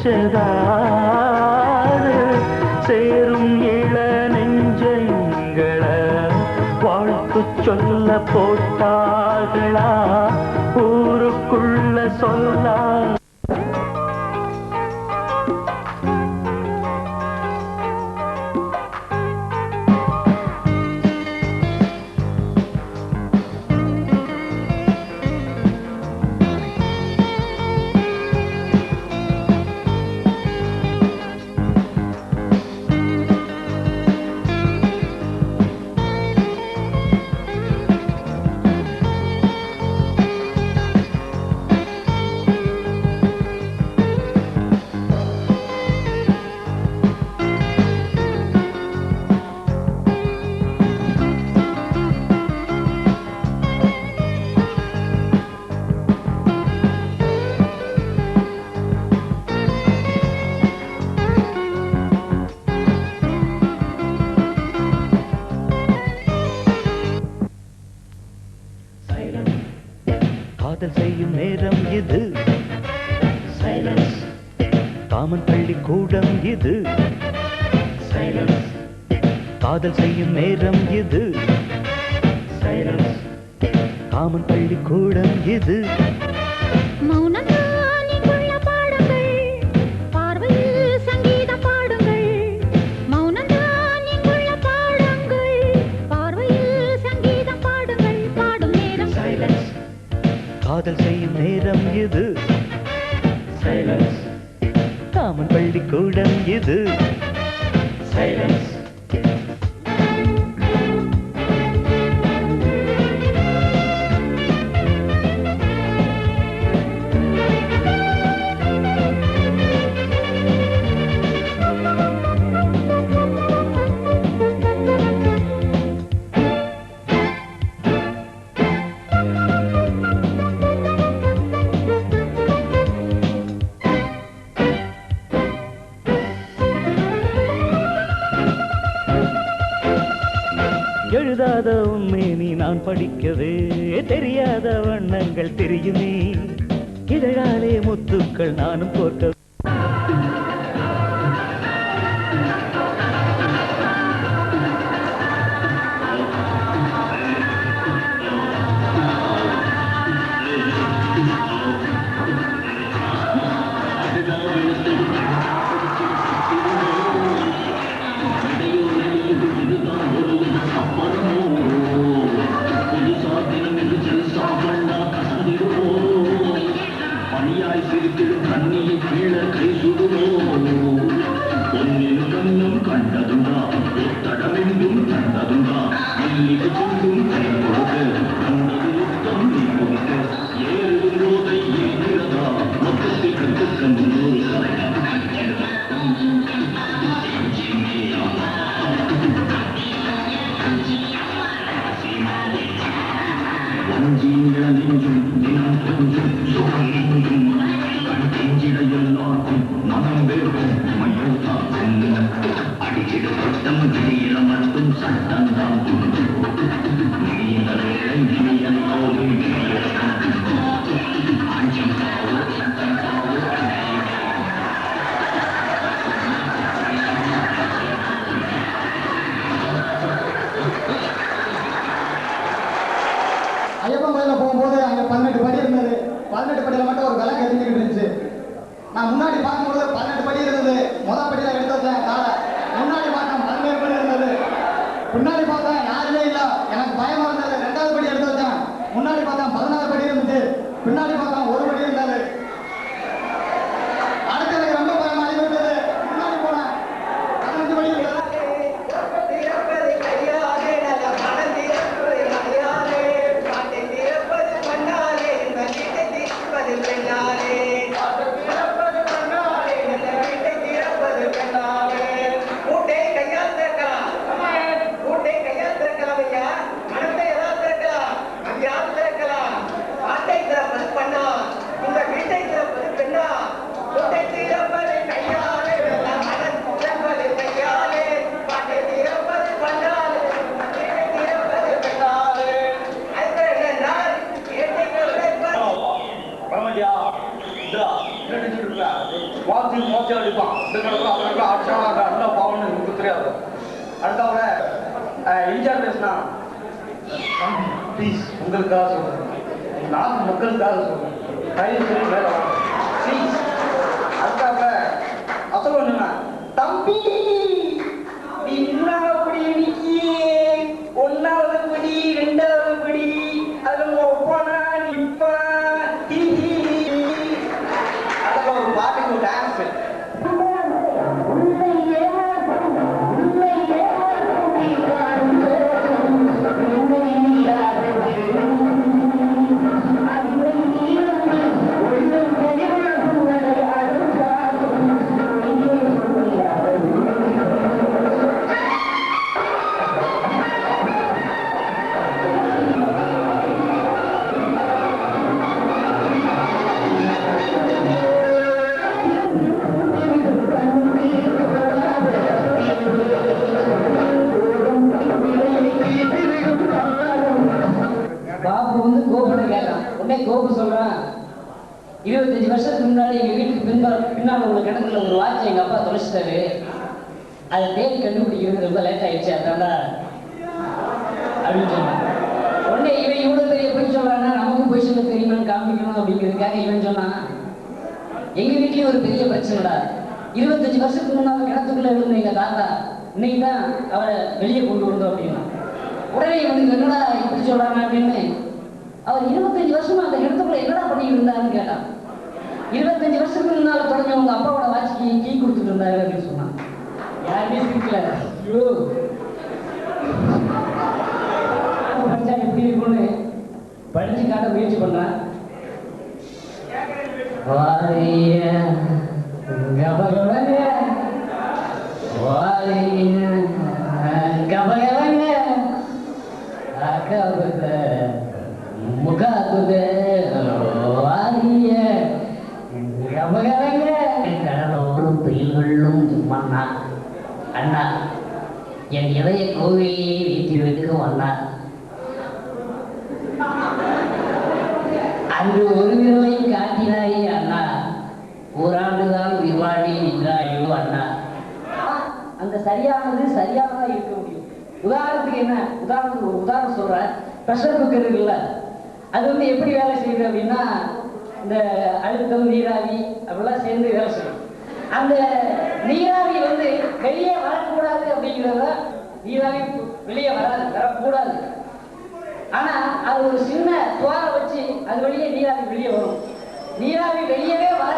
வச்சதாது சேரும் இள நெஞ்சங்கள வாழ்த்து சொல்ல போட்டார்களா ஊருக்குள்ள சொல்லா காதல் செய்யும் நேரம் இது சைலன்ஸ் காமன் பள்ளி கூடம் இது சைலன்ஸ் காதல் செய்யும் நேரம் இது சைலன்ஸ் காமன் பள்ளி கூடம் இது காதல் செய்யும் நேரம் இது சைலன்ஸ் காமன் பள்ளி கூடம் இது சைலன்ஸ் எழுதாத உண்மை நீ நான் படிக்கவே தெரியாத வண்ணங்கள் தெரியுமே இதழாலே முத்துக்கள் நானும் போர்க்க சட்டம் அடிப்பான் அண்ணா பாவம்னு எனக்கு தெரியாது. அடுத்தவங்க எம்ஜிஆர் பேசினா ப்ளீஸ் உங்களுக்காக சொல்றேன், நாட்டு மக்களுக்காக சொல்றேன், தயவு செய்து வேலை ப்ளீஸ். அடுத்தவங்க அசோகன் தம்பி நீ 3வது படி இன்னைக்கு 1வது படி 2வது படி அதுல ஒப்பனா நிப்பா அதெல்லாம் ஒரு பாட்டுக்கு ஒரு டான்ஸ். கோபு சொல்றான், 25 வருஷத்துக்கு முன்னாடி எங்க வீட்டுக்கு பின்னால் உள்ள கிணத்துல ஒரு வாட்ச் எங்க அப்பா தொலைச்சிட்டாரு, அதை தேடி கண்டுபிடிக்கிறது ரொம்ப லேட் ஆயிடுச்சு, அதான்டா அப்படின்னு சொன்னான். உடனே இவன் இவ்வளவு பெரிய போய் சொல்றான்னா நமக்கும் போய் சொல்ல தெரியுமான்னு காமிக்கணும் அப்படிங்கிறதுக்காக இவன் சொன்னான், எங்க வீட்லயும் ஒரு பெரிய பிரச்சனைடா, 25 வருஷத்துக்கு முன்னாடி கிணத்துக்குள்ள இருந்த எங்க தாத்தா இன்னைக்கு தான் அவரை வெளியே கொண்டு வந்தோம் அப்படின்னா. உடனே இவனுக்கு என்னடா இப்படி சொல்றாங்க அப்படின்னு அவர் 25 வருஷமா அந்த இடத்துக்குள்ள என்னடா பண்ணிட்டு இருந்தாருன்னு கேட்டான். 25 வருஷத்துக்கு முன்னால தொடங்கி உங்க அப்பாவோட வாட்சிக்கு கீ கொடுத்துட்டு இருந்தாரு அப்படின்னு சொன்னான். யாருமே சிரிக்கல. படிச்சா எப்படி இருக்கும்னு படிச்சு காட்ட முயற்சி பண்றான். கடலோடும் புயல்களும் மன்னா அண்ணா என் இதய கோவிலே வீட்டில் வைக்க வந்தா. அன்று ஒரு விரலை காட்டினாயே அண்ணா, ஓராண்டுதான் விவாடி நின்றாயோ அண்ணா. அந்த சரியானது சரியானதா இருக்க முடியும். உதாரணத்துக்கு என்ன, உதாரணத்துக்கு ஒரு உதாரணம் சொல்றேன். ப்ரெஷர் குக்கர் இருக்குல்ல, அது வந்து எப்படி வேலை செய்யுது அப்படின்னா, இந்த அழுத்தம் நீராவி அப்படிலாம் சேர்ந்து வேலை செய்யும். அந்த நீராவி வந்து வெளியே வரக்கூடாது அப்படிங்கிறத, நீராவி வெளியே வரக்கூடாது. ஆனா அது ஒரு சின்ன துவாரம் வச்சு அது வழியே நீராவி வெளியே வரும். நீராவி வெளியவே வர